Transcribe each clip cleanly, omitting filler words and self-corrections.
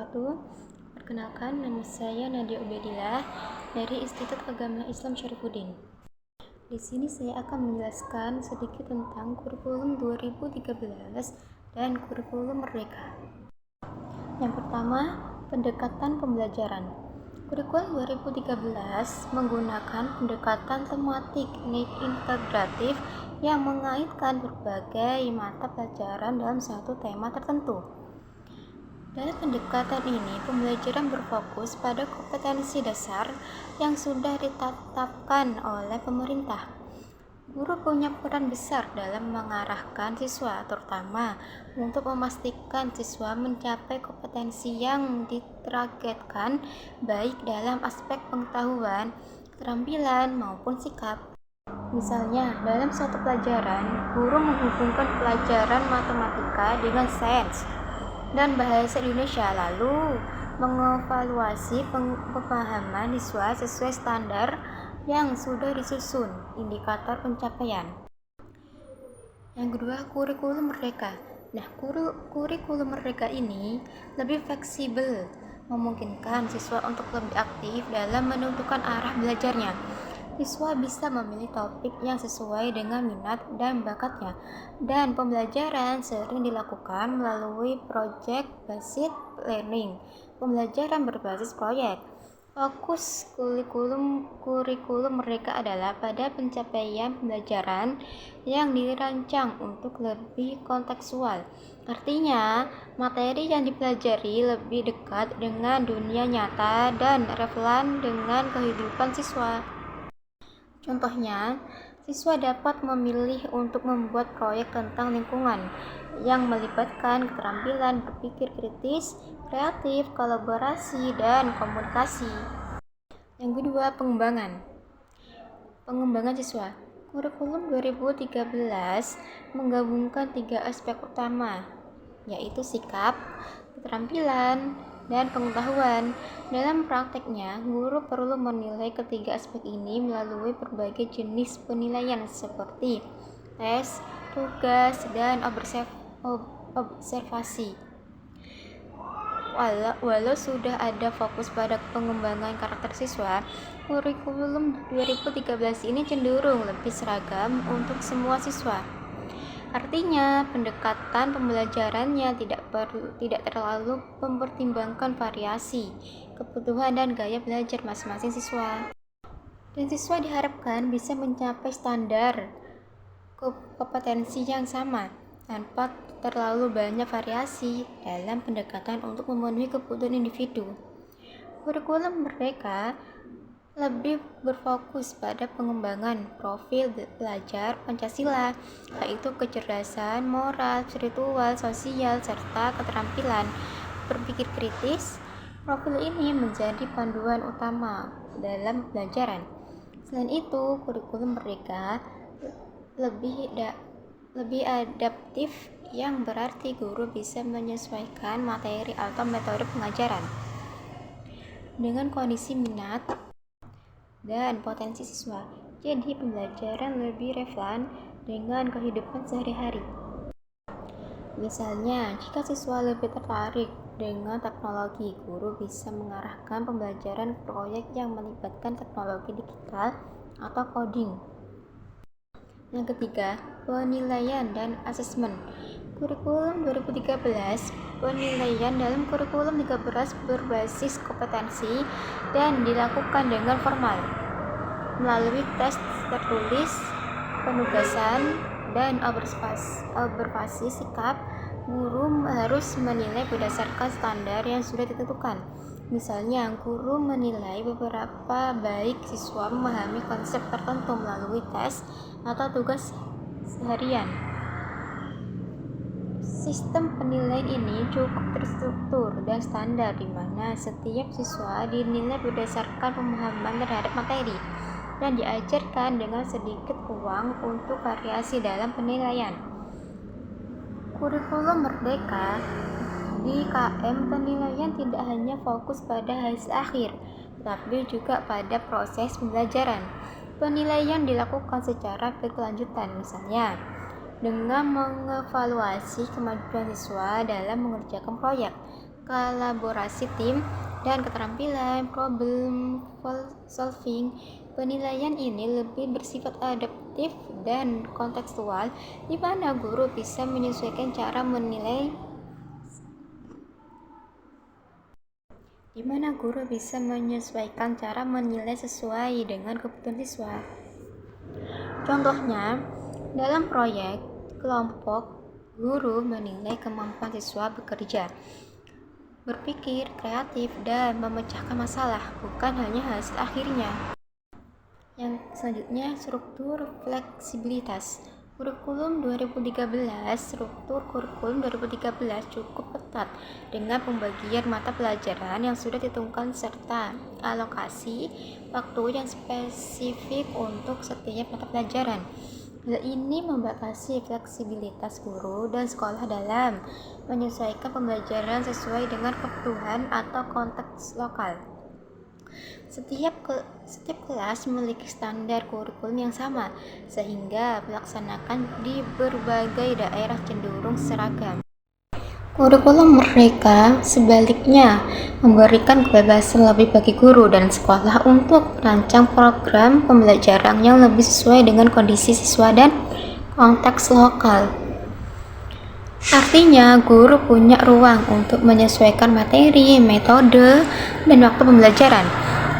wabarakatuh. Perkenalkan, nama saya Nadia Ubedillah dari Institut Agama Islam Syarifuddin. Di sini saya akan menjelaskan sedikit tentang kurikulum 2013 dan kurikulum Merdeka. Yang pertama, pendekatan pembelajaran. Kurikulum 2013 menggunakan pendekatan tematik integratif yang mengaitkan berbagai mata pelajaran dalam satu tema tertentu. Dalam pendekatan ini, pembelajaran berfokus pada kompetensi dasar yang sudah ditetapkan oleh pemerintah. Guru punya peran besar dalam mengarahkan siswa, terutama untuk memastikan siswa mencapai kompetensi yang ditargetkan, baik dalam aspek pengetahuan, keterampilan, maupun sikap. Misalnya, dalam suatu pelajaran, guru menghubungkan pelajaran matematika dengan sains dan bahasa Indonesia, lalu mengevaluasi pemahaman siswa sesuai standar yang sudah disusun, indikator pencapaian. Yang kedua, kurikulum Merdeka. Kurikulum Merdeka ini lebih fleksibel, memungkinkan siswa untuk lebih aktif dalam menentukan arah belajarnya. Siswa bisa memilih topik yang sesuai dengan minat dan bakatnya, dan pembelajaran sering dilakukan melalui project based learning, pembelajaran berbasis proyek. Fokus kurikulum mereka adalah pada pencapaian pembelajaran yang dirancang untuk lebih kontekstual. Artinya, materi yang dipelajari lebih dekat dengan dunia nyata dan relevan dengan kehidupan siswa. Contohnya, siswa dapat memilih untuk membuat proyek tentang lingkungan yang melibatkan keterampilan berpikir kritis, kreatif, kolaborasi, dan komunikasi. Yang kedua, pengembangan siswa. Kurikulum 2013 menggabungkan 3 aspek utama, yaitu sikap, keterampilan, dan pengetahuan. Dalam prakteknya, guru perlu menilai ketiga aspek ini melalui berbagai jenis penilaian seperti tes, tugas, dan observasi. Walau sudah ada fokus pada pengembangan karakter siswa, kurikulum 2013 ini cenderung lebih seragam untuk semua siswa. Artinya, pendekatan pembelajarannya tidak terlalu mempertimbangkan variasi, kebutuhan, dan gaya belajar masing-masing siswa. Dan siswa diharapkan bisa mencapai standar kompetensi yang sama, tanpa terlalu banyak variasi dalam pendekatan untuk memenuhi kebutuhan individu. Kurikulum Merdeka lebih berfokus pada pengembangan profil pelajar Pancasila, yaitu kecerdasan moral, spiritual, sosial, serta keterampilan berpikir kritis. Profil ini menjadi panduan utama dalam pelajaran. Selain itu, kurikulum Merdeka lebih adaptif, yang berarti guru bisa menyesuaikan materi atau metode pengajaran dengan kondisi minat dan potensi siswa. Jadi pembelajaran lebih relevan dengan kehidupan sehari-hari. Misalnya, jika siswa lebih tertarik dengan teknologi, guru bisa mengarahkan pembelajaran proyek yang melibatkan teknologi digital atau coding. Yang ketiga, penilaian dan asesmen. Kurikulum 2013, penilaian dalam kurikulum 13 berbasis kompetensi dan dilakukan dengan formal melalui tes tertulis, penugasan, dan observasi sikap. Guru harus menilai berdasarkan standar yang sudah ditentukan. Misalnya, guru menilai beberapa baik siswa memahami konsep tertentu melalui tes atau tugas seharian. Sistem penilaian ini cukup terstruktur dan standar, di mana setiap siswa dinilai berdasarkan pemahaman terhadap materi dan diajarkan dengan sedikit ruang untuk variasi dalam penilaian. Kurikulum Merdeka di KM penilaian tidak hanya fokus pada hasil akhir, tetapi juga pada proses pembelajaran. Penilaian dilakukan secara berkelanjutan, misalnya dengan mengevaluasi kemajuan siswa dalam mengerjakan proyek, kolaborasi tim, dan keterampilan problem solving. Penilaian ini lebih bersifat adaptif dan kontekstual, di mana guru bisa menyesuaikan cara menilai sesuai dengan kebutuhan siswa. Contohnya, dalam proyek kelompok, guru menilai kemampuan siswa bekerja, berpikir kreatif, dan memecahkan masalah, bukan hanya hasil akhirnya. Yang selanjutnya, struktur fleksibilitas. Struktur kurikulum 2013 cukup ketat dengan pembagian mata pelajaran yang sudah ditentukan serta alokasi waktu yang spesifik untuk setiap mata pelajaran. Hal ini membatasi fleksibilitas guru dan sekolah dalam menyesuaikan pembelajaran sesuai dengan kebutuhan atau konteks lokal. Setiap kelas memiliki standar kurikulum yang sama, sehingga pelaksanaan di berbagai daerah cenderung seragam. Kurikulum mereka sebaliknya memberikan kebebasan lebih bagi guru dan sekolah untuk merancang program pembelajaran yang lebih sesuai dengan kondisi siswa dan konteks lokal. Artinya, guru punya ruang untuk menyesuaikan materi, metode, dan waktu pembelajaran.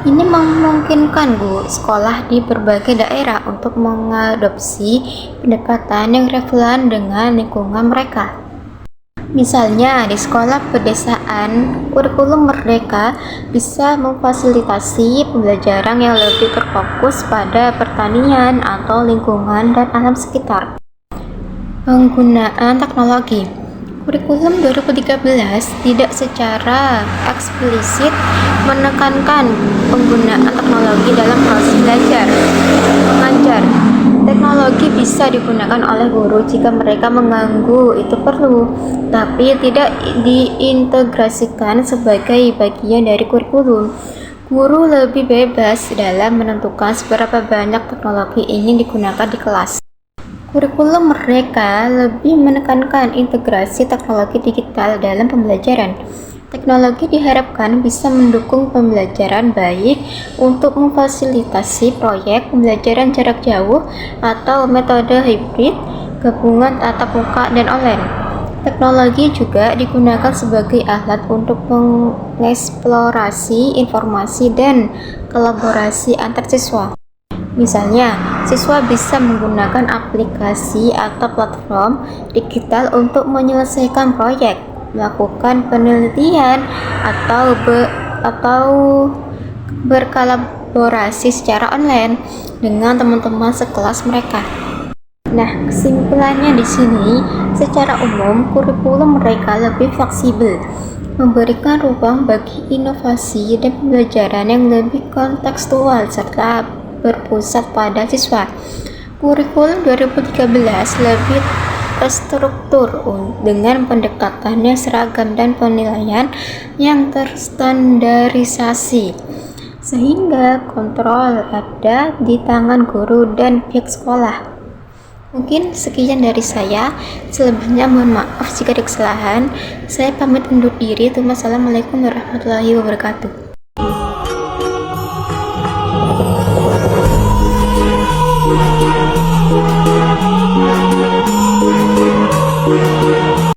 Ini memungkinkan sekolah di berbagai daerah untuk mengadopsi pendekatan yang relevan dengan lingkungan mereka. Misalnya, di sekolah pedesaan, kurikulum merdeka bisa memfasilitasi pembelajaran yang lebih terfokus pada pertanian atau lingkungan dan alam sekitar. Penggunaan teknologi. Kurikulum 2013 tidak secara eksplisit menekankan penggunaan teknologi dalam proses belajar mengajar. Teknologi bisa digunakan oleh guru jika mereka mengganggu itu perlu, tapi tidak diintegrasikan sebagai bagian dari kurikulum. Guru lebih bebas dalam menentukan seberapa banyak teknologi ingin digunakan di kelas. Kurikulum mereka lebih menekankan integrasi teknologi digital dalam pembelajaran. Teknologi diharapkan bisa mendukung pembelajaran baik untuk memfasilitasi proyek pembelajaran jarak jauh atau metode hibrid, gabungan tatap muka dan online. Teknologi juga digunakan sebagai alat untuk mengeksplorasi informasi dan kolaborasi antar siswa. Misalnya, siswa bisa menggunakan aplikasi atau platform digital untuk menyelesaikan proyek, melakukan penelitian, atau berkolaborasi secara online dengan teman-teman sekelas mereka. Nah, kesimpulannya di sini, secara umum kurikulum mereka lebih fleksibel, memberikan ruang bagi inovasi dan pembelajaran yang lebih kontekstual serta berpusat pada siswa. Kurikulum 2013 lebih terstruktur dengan pendekatannya seragam dan penilaian yang terstandarisasi, sehingga kontrol ada di tangan guru dan pihak sekolah. Mungkin sekian dari saya. Selebihnya mohon maaf jika ada kesalahan. Saya pamit undur diri. Wassalamualaikum warahmatullahi wabarakatuh.